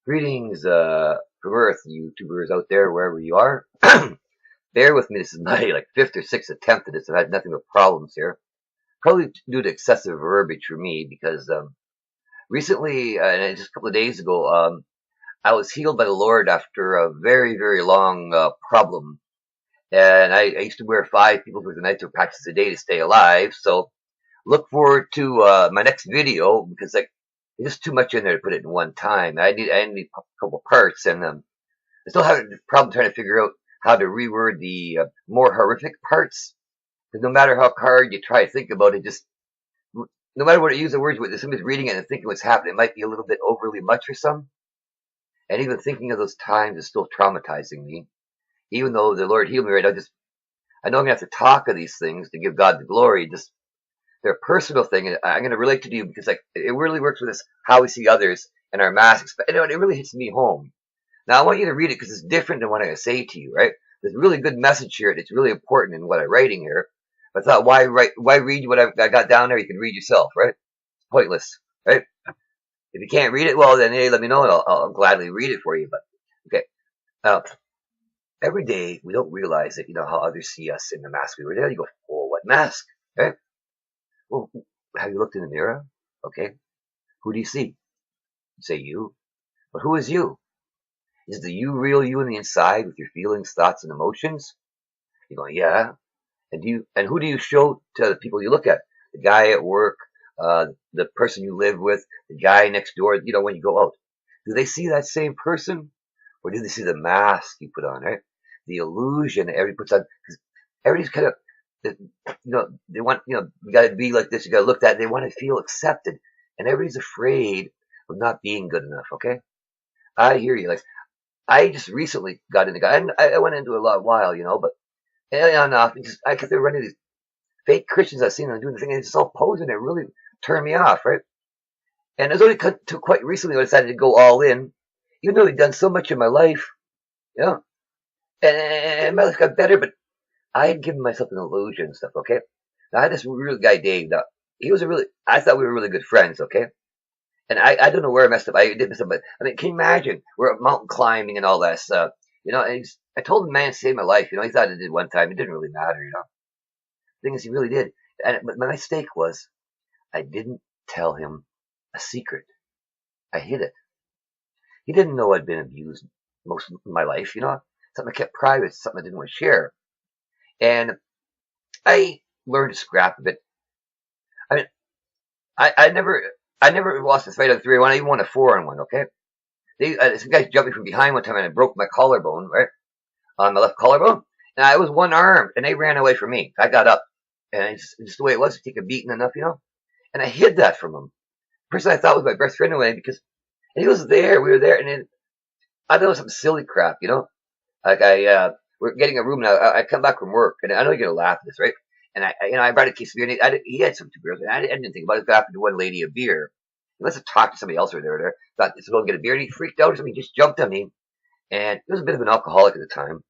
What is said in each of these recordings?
Greetings from Earth, YouTubers out there, wherever you are. Bear with me, this is my fifth or sixth attempt at this. I've had nothing but problems here. Probably due to excessive verbiage for me, because recently, and just a couple of days ago, I was healed by the Lord after a very, very long problem. And I used to wear 5 people's worth of Nitro Patches a day to stay alive. So look forward to my next video, because there's just too much in there to put it in one time. I need a couple parts, and I still have a problem trying to figure out how to reword the more horrific parts. Because no matter how hard you try to think about it, just no matter what you use the words with, if somebody's reading it and thinking what's happening, it might be a little bit overly much for some. And even thinking of those times is still traumatizing me. Even though the Lord healed me right now, I know I'm gonna have to talk of these things to give God the glory. Just they're a personal thing, and I'm going to relate to you because it really works with this how we see others and our masks. But it really hits me home. Now I want you to read it because it's different than what I'm going to say to you, right? There's a really good message here. It's really important in what I'm writing here. But I thought, why read what I got down there? You can read yourself, right? It's pointless, right? If you can't read it, well then hey, let me know, and I'll gladly read it for you. But okay, every day we don't realize that how others see us in the mask we wear. There you go. Oh, what mask, right? Well, have you looked in the mirror? Okay. Who do you see? You say you. But who is you? Is the you real you on the inside with your feelings, thoughts, and emotions? You're going, yeah. And who do you show to the people you look at? The guy at work, the person you live with, the guy next door, when you go out. Do they see that same person? Or do they see the mask you put on, right? The illusion that everybody puts on. Because everybody's kind of, they want, you gotta be like this, you gotta look that, they want to feel accepted. And everybody's afraid of not being good enough, okay? I hear you. I just recently got into God. I went into it a while, but on and off, I kept running these fake Christians I've seen them doing the thing, and it's all posing. It really turned me off, right? And it was only quite recently when I decided to go all in, even though I'd done so much in my life, and my life got better, but I had given myself an illusion and stuff, okay? Now, I had this real guy, Dave. Now, I thought we were really good friends, okay? And I don't know where I messed up. I did mess up, but can you imagine? We're up mountain climbing and all that stuff, and I told the man to save my life, he thought it did one time. It didn't really matter, The thing is, he really did. But my mistake was, I didn't tell him a secret. I hid it. He didn't know I'd been abused most of my life, Something I kept private, something I didn't want to share. And I learned to scrap a bit. I never lost a fight on 3-on-1. I even won a 4-on-1, okay? Some guys jumped me from behind one time and I broke my collarbone, right? On my left collarbone. And I was one arm, and they ran away from me. I got up. And it's just the way it was. You take a beating enough, And I hid that from him. The person I thought was my best friend away, because he was there. We were there. And then I don't know, some silly crap, we're getting a room now. I come back from work, and I know you're gonna laugh at this, right? And I brought a case of beer. And he had some 2 beers, and I didn't think about it. I happened to one lady a beer. He must have talked to somebody else over there. Thought this was going to get a beer, and he freaked out or something. He just jumped on me, and he was a bit of an alcoholic at the time.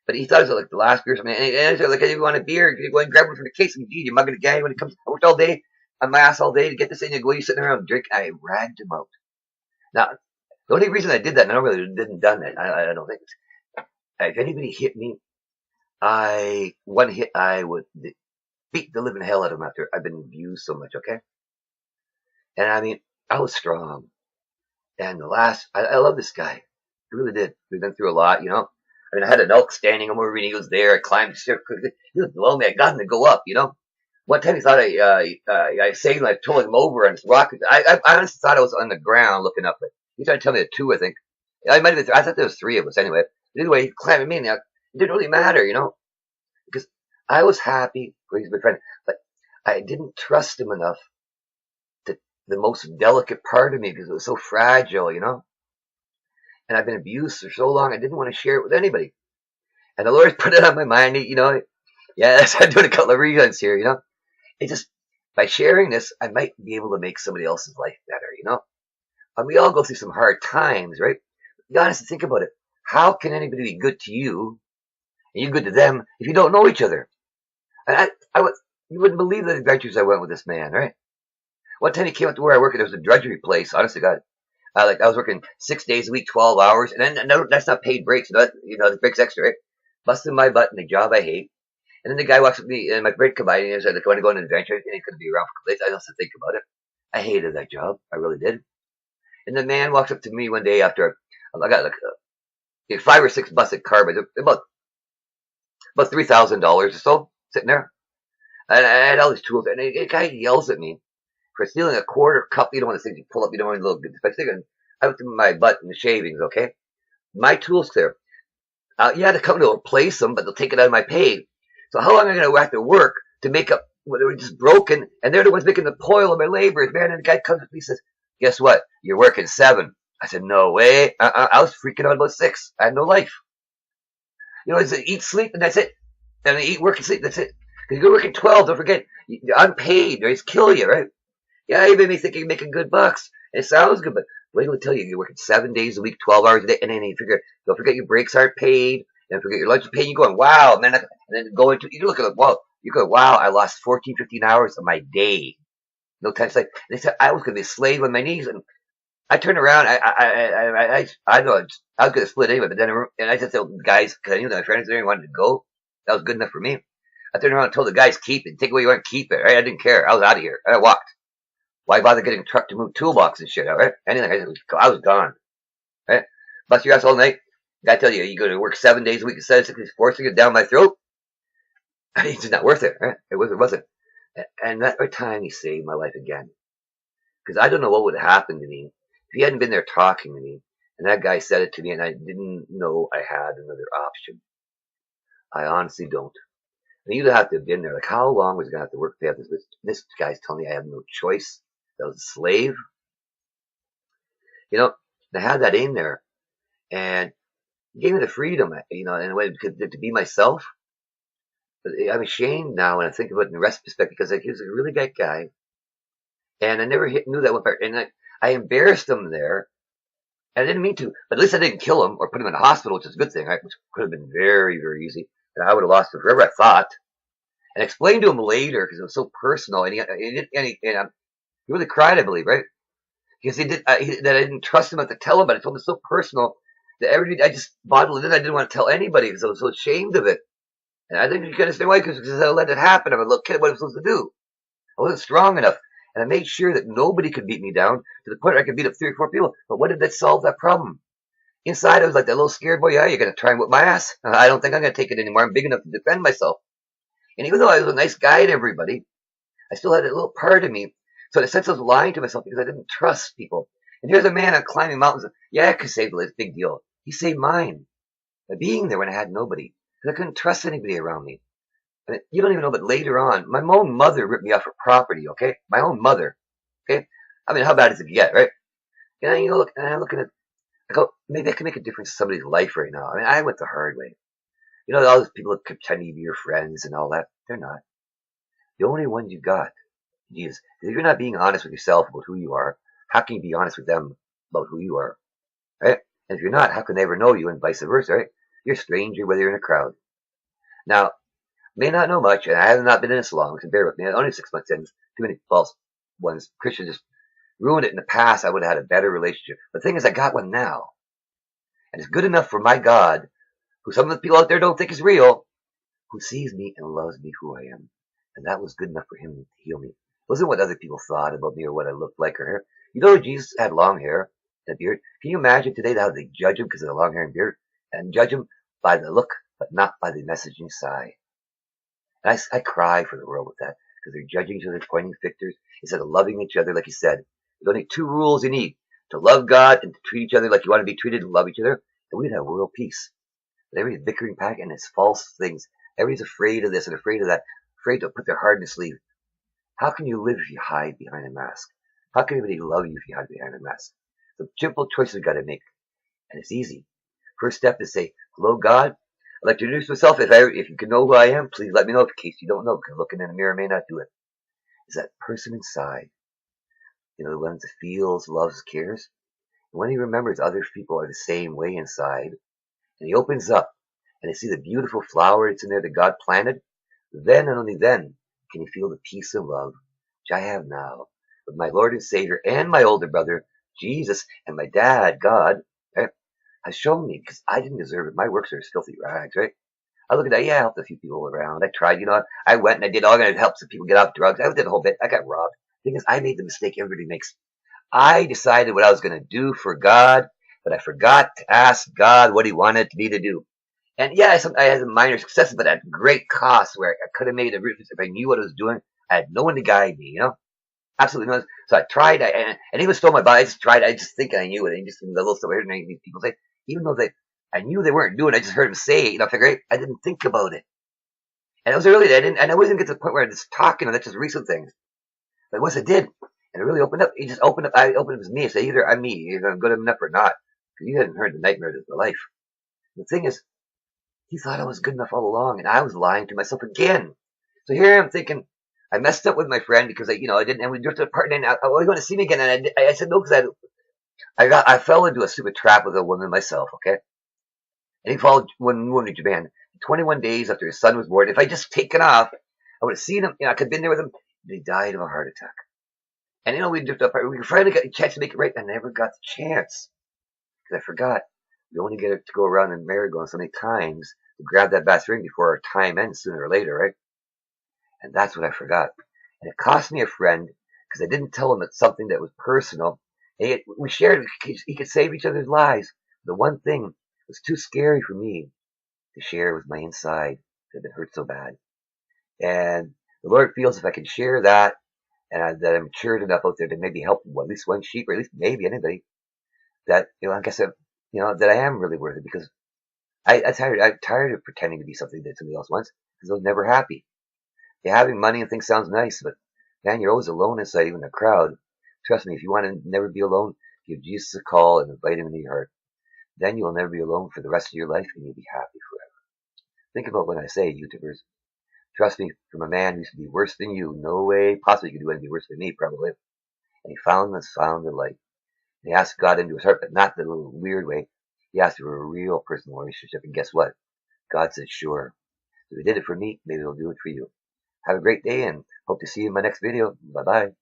But he thought it was the last beer or something. And I said, "Hey, you want a beer? You go and grab one from the case." And you're mugging a guy when he comes. I worked all day on my ass all day to get this in. You go, you sitting around and drink. I ragged him out. Now, the only reason I did that, and I really didn't done that. I don't think. If anybody hit me, one hit, I would beat the living hell out of them after I've been abused so much, okay? And I was strong. And I love this guy. I really did. We've been through a lot, I had an elk standing over me, and he was there. I climbed the stairs quickly. He was below me. I got him to go up, One time he thought I saved him. I told him over on this rock. I honestly thought I was on the ground looking up. But he tried to tell me 2, I think. I thought there was 3 of us anyway. Anyway, he climbed me, and it didn't really matter, because I was happy for his good friend, but I didn't trust him enough to the most delicate part of me, because it was so fragile, And I've been abused for so long, I didn't want to share it with anybody. And the Lord put it on my mind, yes, I'm doing a couple of reruns here, It just, by sharing this, I might be able to make somebody else's life better, And we all go through some hard times, right? Be honest and think about it. How can anybody be good to you and you good to them if you don't know each other? And you wouldn't believe the adventures I went with this man, right? One time he came up to where I work, and there was a drudgery place, honest to God. Like I was working 6 days a week, 12 hours, and then no, that's not paid breaks. The breaks extra, right? Busting my butt in the job I hate. And then the guy walks up to me, and my break come by, and he said, "I want to go on an adventure." And he's going to be around for a couple days. I also think about it. I hated that job. I really did. And the man walks up to me one day after I got like 5 or 6 busted carbons, about $3,000 or so, sitting there. And I had all these tools, and the guy yells at me for stealing a quarter cup. You don't want to think you pull up. You don't want to look good. I went to my butt and the shavings. Okay, my tools clear. You had to come to replace them, but they'll take it out of my pay. So how long am I going to have to work to make up when they were just broken? And they're the ones making the toil of my labor, man. And the guy comes up to me and says, "Guess what? You're working 7." I said, "No way." I was freaking out about 6. I had no life. It's eat, sleep, and that's it. And eat, work, and sleep. That's it. Because you go working 12, don't forget, you're unpaid. Or it's kill you, right? Yeah, you made me think you're making good bucks. It sounds good, but wait till I tell you, you're working 7 days a week, 12 hours a day, and then don't forget your breaks aren't paid, and forget your lunch is paid. You're going, wow, man, and then you look at it, well, you go, wow, I lost 14, 15 hours of my day. No time to sleep. They said I was going to be a slave on my knees, and I turned around. I know I was going to split anyway, but then I just told the guys, because I knew that my friends there and wanted to go. That was good enough for me. I turned around and told the guys, keep it, take away you want, keep it. Right? I didn't care. I was out of here. I walked. Why bother getting a truck to move toolbox and shit out, right? Anything. I was gone. Right? Bust your ass all night. I tell you, you go to work 7 days a week instead of 6 days, forcing it down my throat. It's just not worth it. Right? It wasn't. And that time he saved my life again. Because I don't know what would have happened to me if he hadn't been there talking to me. And that guy said it to me, and I didn't know I had another option. I honestly don't. And you'd have to have been there. Like, how long was I going to have to work to have this guy's telling me I have no choice? That I was a slave. I had that in there. And it gave me the freedom, in a way, to be myself. But I'm ashamed now when I think about it in the rest perspective, because he was a really good guy. And I never knew that one part. And I embarrassed him there. And I didn't mean to. But at least I didn't kill him or put him in a hospital, which is a good thing, right? Which could have been very, very easy. And I would have lost him forever, I thought. And explained to him later, because it was so personal. And he really cried, I believe, right? Because that I didn't trust him to tell him, but I told him it's so personal that I just bottled it in. I didn't want to tell anybody because I was so ashamed of it. And I think you can understand why, because I let it happen. I'm a little kid. What was I supposed to do? I wasn't strong enough. And I made sure that nobody could beat me down to the point where I could beat up 3 or 4 people. But what did that solve that problem? Inside, I was like that little scared boy. Yeah, you're going to try and whip my ass? I don't think I'm going to take it anymore. I'm big enough to defend myself. And even though I was a nice guy to everybody, I still had a little part of me. So in a sense, I was lying to myself because I didn't trust people. And here's a man on climbing mountains. Yeah, I could save the big deal. He saved mine by being there when I had nobody. Because I couldn't trust anybody around me. And you don't even know, but later on, my own mother ripped me off her property, okay? My own mother, okay? I mean, how bad does it get, right? And I look at it, I go, maybe I can make a difference in somebody's life right now. I mean, I went the hard way. All those people that pretend to be your friends and all that, they're not. The only ones you got, Jesus. If you're not being honest with yourself about who you are, how can you be honest with them about who you are, right? And if you're not, how can they ever know you, and vice versa, right? You're a stranger whether you're in a crowd. Now, may not know much, and I have not been in this long, so bear with me. I'm only 6 months in. Too many false ones. Christians just ruined it in the past. I would have had a better relationship. The thing is, I got one now. And it's good enough for my God, who some of the people out there don't think is real, who sees me and loves me who I am. And that was good enough for him to heal me. It wasn't what other people thought about me or what I looked like or hair. Jesus had long hair and a beard. Can you imagine today how they judge him because of the long hair and beard? And judge him by the look, but not by the message inside. And I cry for the world with that, because they're judging each other, pointing fingers, instead of loving each other, like he said. There's only 2 rules you need: to love God and to treat each other like you want to be treated and love each other, and we'd have world peace. But everybody's bickering back, and it's false things. Everybody's afraid of this and afraid of that, afraid to put their heart in the sleeve. How can you live if you hide behind a mask? How can anybody love you if you hide behind a mask? So simple choices we've got to make, and it's easy. First step is say, hello, God. I'd like to introduce myself. If you can know who I am, please let me know. In case you don't know, because looking in the mirror may not do it. Is that person inside, the one that feels, loves, cares. And when he remembers other people are the same way inside, and he opens up, and they see the beautiful flower that's in there that God planted, then and only then can he feel the peace and love, which I have now, with my Lord and Savior and my older brother, Jesus and my dad, God, right, has shown me because I didn't deserve it. My works are filthy rags, right? I look at that. Yeah, I helped a few people around. I tried, I went and I did all I could help some people get off drugs. I did a whole bit. I got robbed. The thing is, I made the mistake everybody makes. I decided what I was going to do for God, but I forgot to ask God what He wanted me to do. And yeah, I had some minor successes, but at great cost where I could have made a difference if I knew what I was doing. I had no one to guide me, Absolutely no one. So I tried, and he was stole my body. I just tried. I just think I knew it. And just the little stuff I heard these people say, even though I knew they weren't doing it, I just heard them say it. Figure I didn't think about it. And it was early, and I wasn't get to the point where I was talking, and that's just recent things. But once I did, and it really opened up, he just opened up. I opened up as me and said, either I'm me, either I'm good enough or not. Because you hadn't heard the nightmares of my life. The thing is, he thought I was good enough all along, and I was lying to myself again. So here I'm thinking, I messed up with my friend because I didn't, and we drifted apart. And I was going to see me again, and I said no because I fell into a stupid trap with a woman myself. Okay, and he followed one woman to Japan. 21 days after his son was born. If I just taken off, I would have seen him. I could have been there with him. And he died of a heart attack. And we drifted apart. We finally got a chance to make it right. I never got the chance because I forgot. We only get to go around in merry-go-round so many times to grab that bass ring before our time ends sooner or later, right? And that's what I forgot. And it cost me a friend because I didn't tell him it's something that was personal. And yet we shared. He could save each other's lives. The one thing was too scary for me to share with my inside that had been hurt so bad. And the Lord feels if I can share that and that I'm matured enough out there to maybe help at least one sheep or at least maybe anybody, that like I said, that I am really worth it because I'm tired of pretending to be something that somebody else wants because I was never happy. Yeah, having money and things sounds nice, but man, you're always alone inside, even in a crowd. Trust me, if you want to never be alone, give Jesus a call and invite him into your heart. Then you will never be alone for the rest of your life and you'll be happy forever. Think about what I say, YouTubers. Trust me, from a man who used to be worse than you, no way possibly you could do anything worse than me, probably. And he found the light. And he asked God into his heart, but not the little weird way. He asked for a real personal relationship. And guess what? God said, sure. So if he did it for me, maybe he'll do it for you. Have a great day and hope to see you in my next video. Bye-bye.